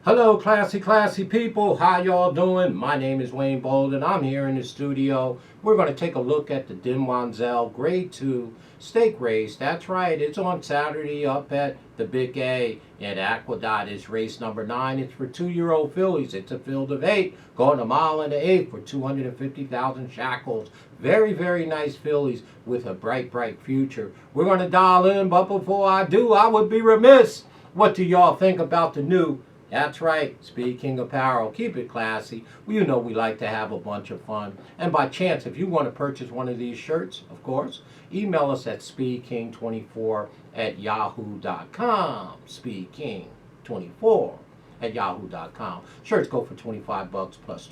Hello, classy people. How y'all doing? My name is Wayne Bolden. I'm here in the studio. We're going to take a look at the Demoiselle Grade 2 stake race. That's right. It's on Saturday up at the Big A at Aqueduct. It's race number 9. It's for 2-year-old fillies. It's a field of 8 going a mile and an eighth for 250,000 shackles. Very, very nice fillies with a bright future. We're going to dial in, but before I do, I would be remiss. What do y'all think about the new? That's right, SpeedKing Apparel. Keep it classy. Well, you know we like to have a bunch of fun. And by chance, if you want to purchase one of these shirts, of course, email us at speedking24@yahoo.com. Speedking24@yahoo.com. Shirts go for $25 plus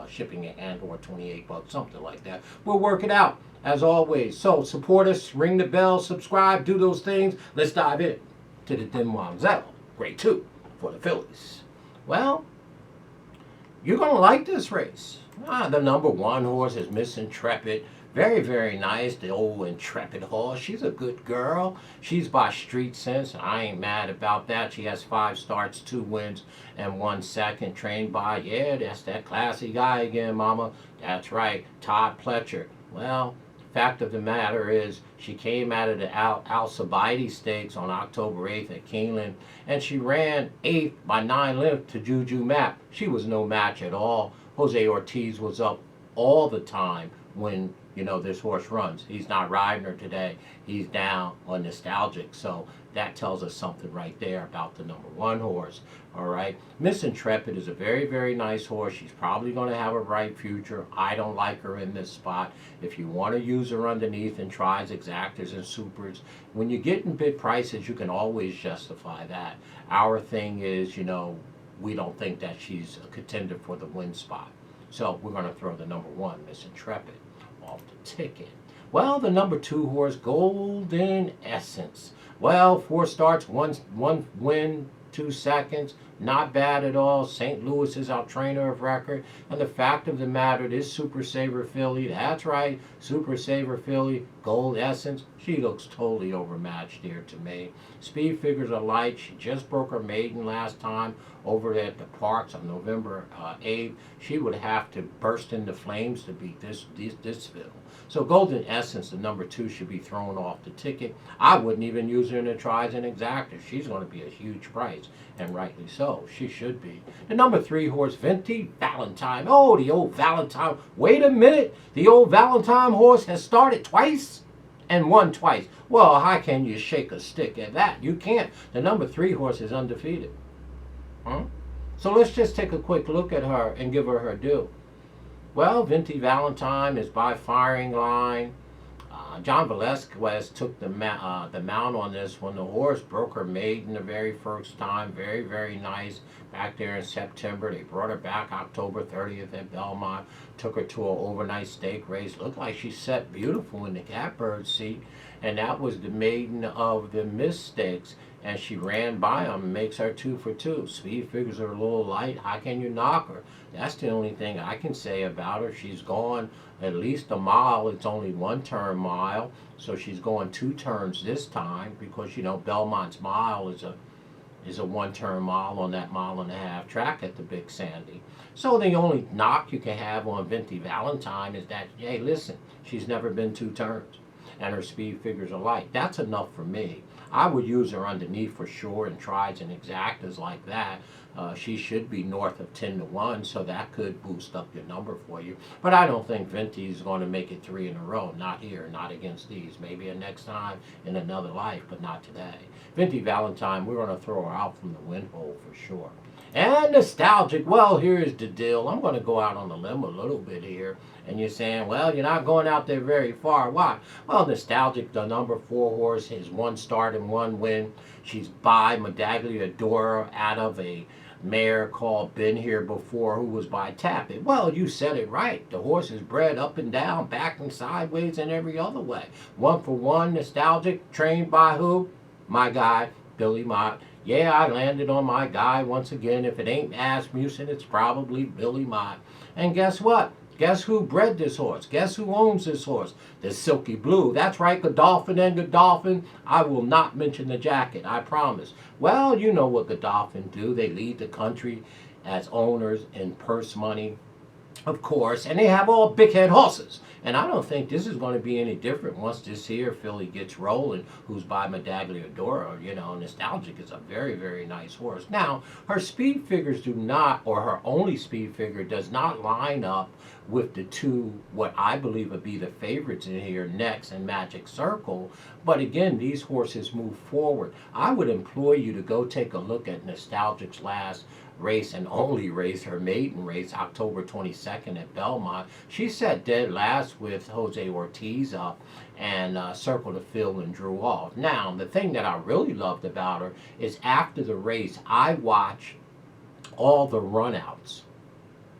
shipping and or $28, something like that. We'll work it out as always. So support us, ring the bell, subscribe, do those things. Let's dive in to the Demoiselle Grade 2 for the fillies. Well, you're going to like this race. The number 1 horse is Miss Intrepid. Very, very nice. The old Intrepid horse. She's a good girl. She's by Street Sense. I ain't mad about that. She has 5 starts, 2 wins, and 1 second. Trained by, that's that classy guy again, mama. That's right, Todd Pletcher. Well, fact of the matter is she came out of the Alcibiades Stakes on October 8th at Keeneland, and she ran 8th by 9 lengths to Juju Map. She was no match at all. Jose Ortiz was up all the time when this horse runs. He's not riding her today. He's down on Nostalgic. So that tells us something right there about the number 1 horse. All right. Miss Intrepid is a very, very nice horse. She's probably going to have a bright future. I don't like her in this spot. If you want to use her underneath in tries, exactors, and supers, when you get in bid prices, you can always justify that. Our thing is, we don't think that she's a contender for the win spot. So we're going to throw the number 1, Miss Intrepid, off the ticket. Well, the number 2 horse, Golden Essence. Well, 4 starts, one win, 2 seconds. Not bad at all. St. Louis is our trainer of record. And the fact of the matter, this Super Saver filly, that's right, Super Saver filly, Gold Essence, she looks totally overmatched here to me. Speed figures are light. She just broke her maiden last time over at the Parks on November 8th. She would have to burst into flames to beat this fiddle. So Golden Essence, the number 2, should be thrown off the ticket. I wouldn't even use her in the tries and exactors. She's going to be a huge price, and rightly so. She should be. The number 3 horse, Venti Valentine. Oh, the old Valentine. Wait a minute. The old Valentine horse has started twice and won twice. Well, how can you shake a stick at that? You can't. The number 3 horse is undefeated. So let's just take a quick look at her and give her due. Well, Venti Valentine is by Firing Line. John Velasquez took the mount on this one. The horse broke her maiden the very first time. Very, very nice. Back there in September. They brought her back October 30th at Belmont. Took her to an overnight stake race. Looked like she set beautiful in the catbird seat. And that was the maiden of the Miss Stakes. And she ran by him, makes her 2 for 2. Speed figures are a little light. How can you knock her? That's the only thing I can say about her. She's gone at least a mile. It's only 1 turn mile, so she's going 2 turns this time because Belmont's mile is a 1 turn mile on that 1.5-mile track at the Big Sandy. So the only knock you can have on Venti Valentine is that, hey, listen, she's never been 2 turns, and her speed figures are light. That's enough for me. I would use her underneath for sure in tries and exactas like that. She should be north of 10 to 1, so that could boost up your number for you. But I don't think Venti is going to make it 3 in a row. Not here, not against these. Maybe a next time in another life, but not today. Venti Valentine, we're going to throw her out from the win hole for sure. And Nostalgic, well, here's the deal. I'm going to go out on a limb a little bit here. And you're saying, well, you're not going out there very far. Why? Well, Nostalgic, the number 4 horse, has 1 start and 1 win. She's by Medaglia Dora out of a mare called Been Here Before, who was by Tappet. Well, you said it right. The horse is bred up and down, back and sideways, and every other way. 1 for 1, Nostalgic, trained by who? My guy, Billy Mott. Yeah, I landed on my guy once again. If it ain't Asmussen, it's probably Billy Mott. And guess what? Guess who bred this horse? Guess who owns this horse? The Silky Blue. That's right, Godolphin and Godolphin. I will not mention the jacket, I promise. Well, you know what Godolphin do. They lead the country as owners in purse money, of course, and they have all big head horses. And I don't think this is going to be any different once this here filly gets rolling, who's by Medagliadora. You know, Nostalgic is a very, very nice horse. Now, her speed figures do not, or her only speed figure does not line up with the two, what I believe would be the favorites in here, Next and Magic Circle. But again, these horses move forward. I would implore you to go take a look at Nostalgic's last race and only race, her maiden race, October 22nd at Belmont. She sat dead last with Jose Ortiz up and circled the field and drew off. Now, the thing that I really loved about her is after the race, I watched all the runouts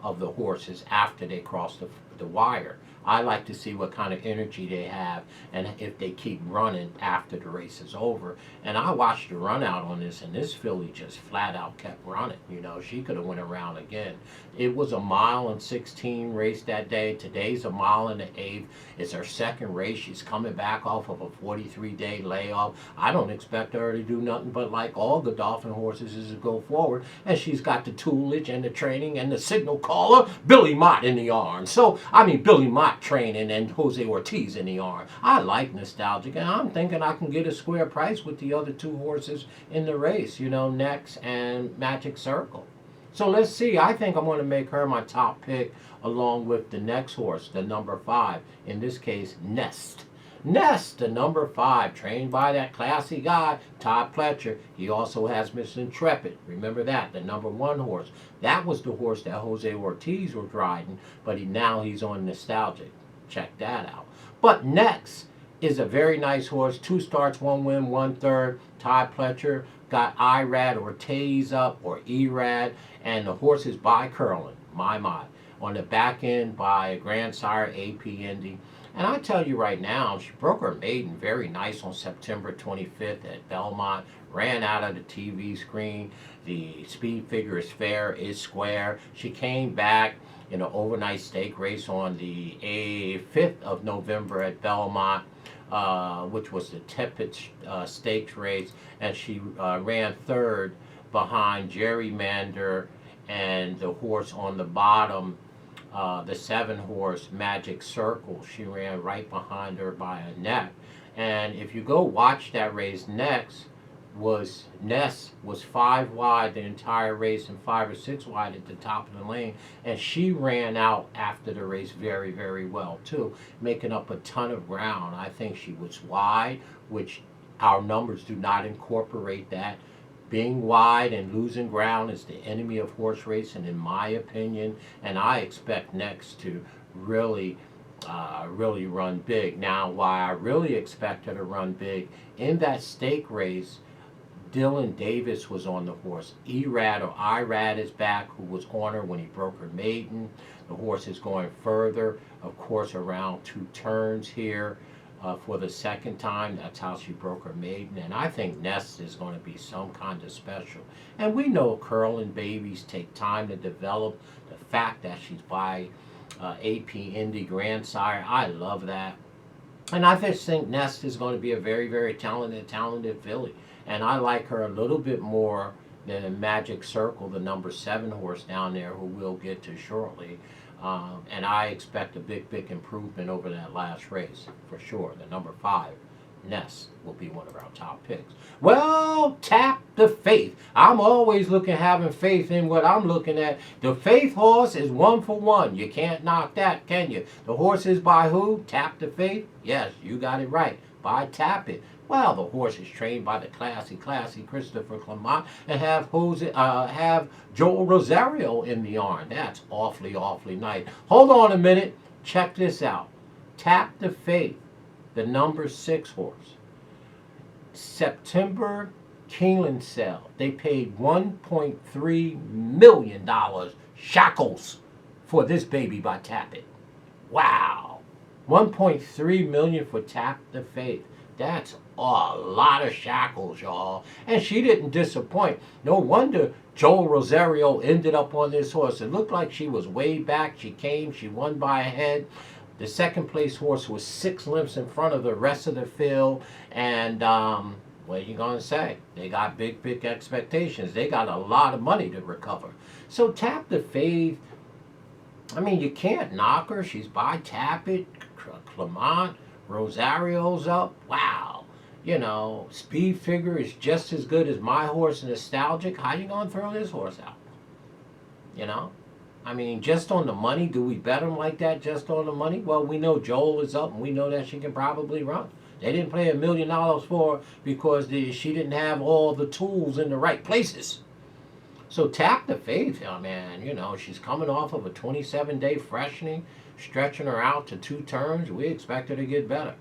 of the horses after they cross the wire. I like to see what kind of energy they have and if they keep running after the race is over. And I watched the run out on this, and this filly just flat out kept running. You know, she could have went around again. It was a 1:16 race that day. Today's a 1:08. It's her second race. She's coming back off of a 43-day layoff. I don't expect her to do nothing but, like all Godolphin horses, is to go forward. And she's got the toolage and the training and the signal caller, Billy Mott, in the arm. So, I mean, Billy Mott training and Jose Ortiz in the arm. I like Nostalgic, and I'm thinking I can get a square price with the other two horses in the race, you know, Next and Magic Circle. So let's see. I think I'm going to make her my top pick along with the next horse, the number 5. In this case, Nest. Nest, the number 5, trained by that classy guy, Todd Pletcher. He also has Miss Intrepid. Remember that, the number 1 horse. That was the horse that Jose Ortiz was riding, but now he's on Nostalgic. Check that out. But Next is a very nice horse. 2 starts, 1 win, 1/3. Todd Pletcher got Irad Ortiz up, or Erad, and the horse is by Curlin, my. On the back end by grandsire AP Indy. And I tell you right now, she broke her maiden very nice on September 25th at Belmont. Ran out of the TV screen. The speed figure is fair, is square. She came back in an overnight stake race on the 5th of November at Belmont, which was the Tippett Stakes race. And she ran 3rd behind Gerrymander and the horse on the bottom, the 7 horse Magic Circle. She ran right behind her by a neck. And if you go watch that race, Nest was 5 wide the entire race and 5 or 6 wide at the top of the lane, and she ran out after the race very, very well too, making up a ton of ground. I think she was wide, which our numbers do not incorporate that. Being wide and losing ground is the enemy of horse racing, in my opinion, and I expect Next to really run big. Now, why I really expect her to run big, in that stake race, Dylan Davis was on the horse. Irad is back, who was on her when he broke her maiden. The horse is going further, of course, around 2 turns here for the second time. That's how she broke her maiden. And I think Nest is going to be some kind of special. And we know Curlin babies take time to develop. The fact that she's by AP Indy grandsire, I love that. And I just think Nest is going to be a very, very talented filly. And I like her a little bit more than Magic Circle, the number 7 horse down there, who we'll get to shortly. And I expect a big improvement over that last race, for sure. The number 5, Nest, will be one of our top picks. Well, Tap the Faith. I'm always having faith in what I'm looking at. The Faith horse is 1 for 1. You can't knock that, can you? The horse is by who? Tap the Faith? Yes, you got it right. By Tap It. Well, the horse is trained by the classy Christopher Clement, and have Joel Rosario in the arm. That's awfully nice. Hold on a minute. Check this out. Tap the Faith, the number 6 horse. September Keeneland sale. They paid $1.3 million shackles for this baby by Tap It. Wow. $1.3 million for Tap the Faith. That's a lot of shackles, y'all. And she didn't disappoint. No wonder Joel Rosario ended up on this horse. It looked like she was way back. She came, she won by a head. The second place horse was 6 lengths in front of the rest of the field. And what are you going to say? They got big, big expectations. They got a lot of money to recover. So Tap the Faith, I mean, you can't knock her. She's by Tappet, Clement, Rosario's up. Wow. You know, Speed Figure is just as good as my horse, Nostalgic. How you going to throw this horse out? You know? I mean, just on the money, do we bet him like that just on the money? Well, we know Joel is up, and we know that she can probably run. They didn't pay $1 million for her because she didn't have all the tools in the right places. So Tap the Faith, man, you know, she's coming off of a 27-day freshening, stretching her out to 2 turns. We expect her to get better.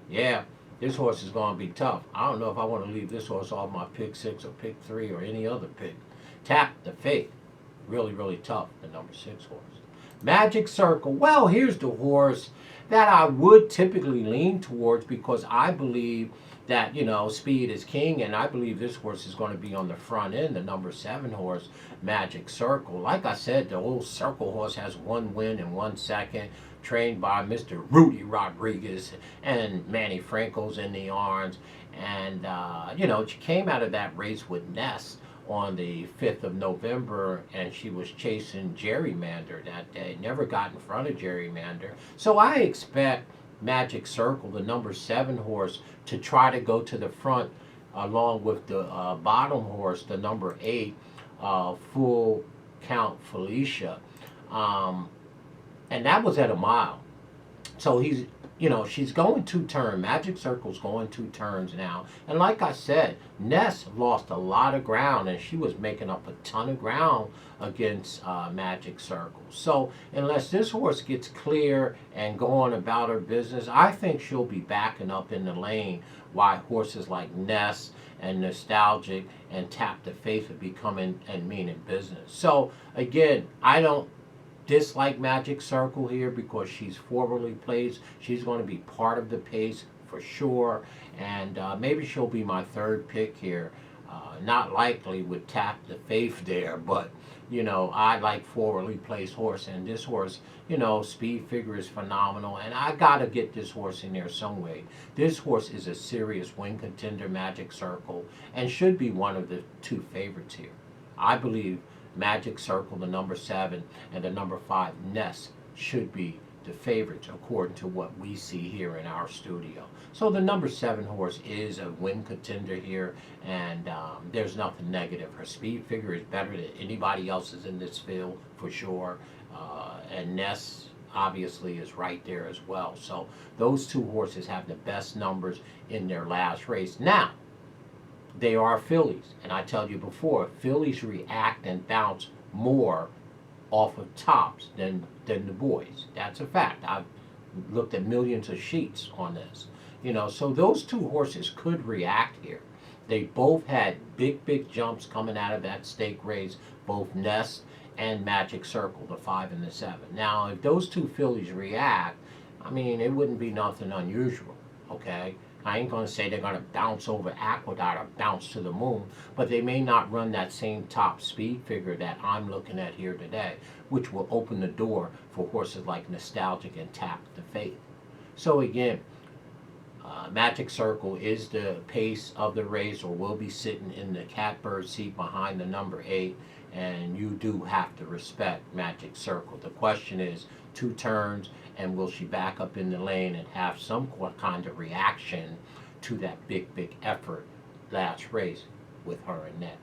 Yeah, this horse is going to be tough. I don't know if I want to leave this horse off my pick 6 or pick 3 or any other pick. Tap the Faith. Really, really tough, the number 6 horse. Magic Circle. Well, here's the horse that I would typically lean towards because I believe that, you know, speed is king, and I believe this horse is going to be on the front end, the number 7 horse, Magic Circle. Like I said, the old Circle horse has 1 win and 1 second, trained by Mr. Rudy Rodriguez, and Manny Franco's in the arms. And, you know, she came out of that race with Ness on the 5th of November, and she was chasing Gerrymander that day. Never got in front of Gerrymander. So I expect Magic Circle, the number 7 horse, to try to go to the front along with the bottom horse, the number 8, Full Count Felicia. And that was at a mile. So he's, you know, she's going 2 turns. Magic Circle's going 2 turns now. And like I said, Ness lost a lot of ground, and she was making up a ton of ground against Magic Circle. So unless this horse gets clear and going about her business, I think she'll be backing up in the lane while horses like Ness and Nostalgic and Tap the Faith will be coming and meaning business. So again, I don't dislike Magic Circle here because she's forwardly placed. She's going to be part of the pace for sure, and maybe she'll be my 3rd pick here. Not likely with Tap the Faith there, but you know, I like forwardly placed horse, and this horse, you know, Speed Figure is phenomenal, and I gotta get this horse in there some way. This horse is a serious win contender, Magic Circle, and should be one of the 2 favorites here. I believe Magic Circle, the number 7, and the number 5, Ness, should be the favorites according to what we see here in our studio. So the number 7 horse is a win contender here, and there's nothing negative. Her Speed Figure is better than anybody else's in this field for sure, and Ness obviously is right there as well. So those 2 horses have the best numbers in their last race. Now, they are fillies, and I tell you before, fillies react and bounce more off of tops than the boys. That's a fact. I've looked at millions of sheets on this. You know, so those 2 horses could react here. They both had big, big jumps coming out of that stake race, both Ness and Magic Circle, the 5 and the 7. Now, if those 2 fillies react, I mean, it wouldn't be nothing unusual, okay? I ain't going to say they're going to bounce over Aqueduct or bounce to the moon, but they may not run that same top Speed Figure that I'm looking at here today, which will open the door for horses like Nostalgic and Tap the Faith. So again, Magic Circle is the pace of the race, or will be sitting in the catbird seat behind the number 8, and you do have to respect Magic Circle. The question is 2 turns, and will she back up in the lane and have some kind of reaction to that big, big effort last race with her and Ness.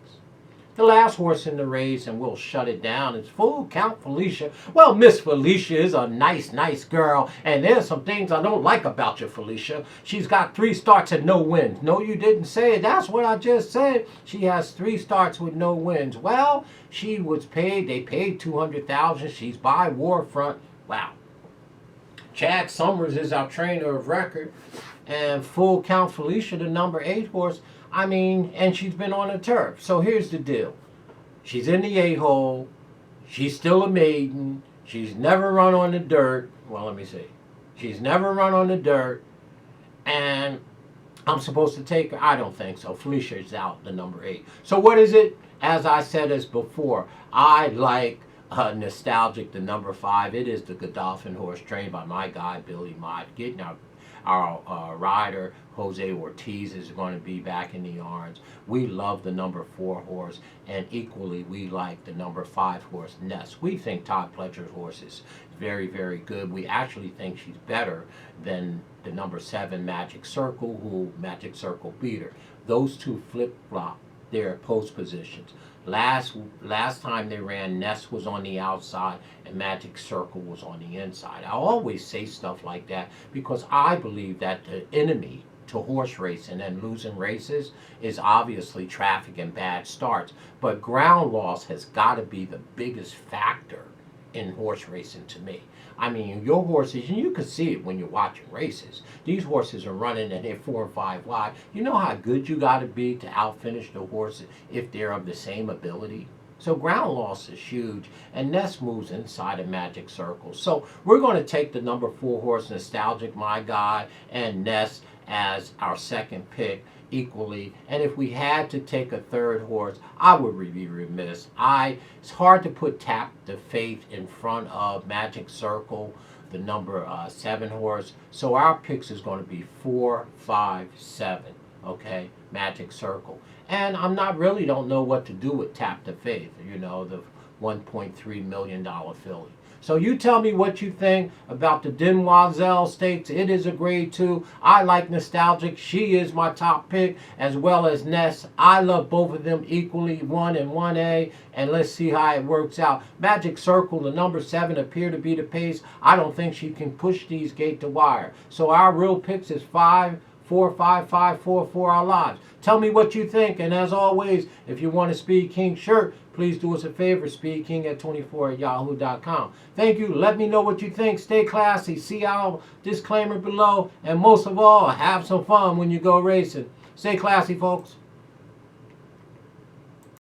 The last horse in the race, and we'll shut it down, is Full Count Felicia. Well, Miss Felicia is a nice, nice girl, and there's some things I don't like about you, Felicia. She's got 3 starts and no wins. No, you didn't say it. That's what I just said. She has 3 starts with no wins. Well, she was paid. They paid $200,000. She's by Warfront. Wow. Chad Summers is our trainer of record, and Full Count Felicia, the number 8 horse, I mean, and she's been on the turf. So here's the deal. She's in the 8-hole. She's still a maiden. She's never run on the dirt. Well, let me see. She's never run on the dirt. And I'm supposed to take her? I don't think so. Felicia is out, the number 8. So what is it? As I said as before, I like Nostalgic, the number 5. It is the Godolphin horse trained by my guy, Billy Mott. Getting our rider, Jose Ortiz, is going to be back in the yards. We love the number 4 horse, and equally we like the number 5 horse, Ness. We think Todd Pletcher's horse is very, very good. We actually think she's better than the number 7 Magic Circle, who Magic Circle beat her. Those two flip-flop their post positions. Last time they ran, Ness was on the outside and Magic Circle was on the inside. I always say stuff like that because I believe that the enemy to horse racing and losing races is obviously traffic and bad starts. But ground loss has got to be the biggest factor in horse racing to me. I mean, your horses, and you can see it when you're watching races. These horses are running and they're 4 and 5 wide. You know how good you got to be to outfinish the horses if they're of the same ability? So ground loss is huge, and Ness moves inside a Magic Circle. So we're going to take the number 4 horse, Nostalgic, my guy, and Ness as our second pick equally. And if we had to take a third horse, I would be remiss. It's hard to put Tap the Faith in front of Magic Circle, the number 7 horse. So our picks is going to be 4, 5, 7. Okay, Magic Circle. And I'm not really don't know what to do with Tap the Faith, you know, the $1.3 million filly. So you tell me what you think about the Demoiselle Stakes. It is a grade 2. I like Nostalgic. She is my top pick, as well as Ness. I love both of them equally, 1 and 1A, and let's see how it works out. Magic Circle, the number 7, appear to be the pace. I don't think she can push these gate to wire. So our real picks is 5, 4, 5, 5, 4 for our lives. Tell me what you think, and as always, if you want a SpeedKing shirt, please do us a favor, SpeedKing at 24@yahoo.com. Thank you. Let me know what you think. Stay classy. See our disclaimer below, and most of all, have some fun when you go racing. Stay classy, folks.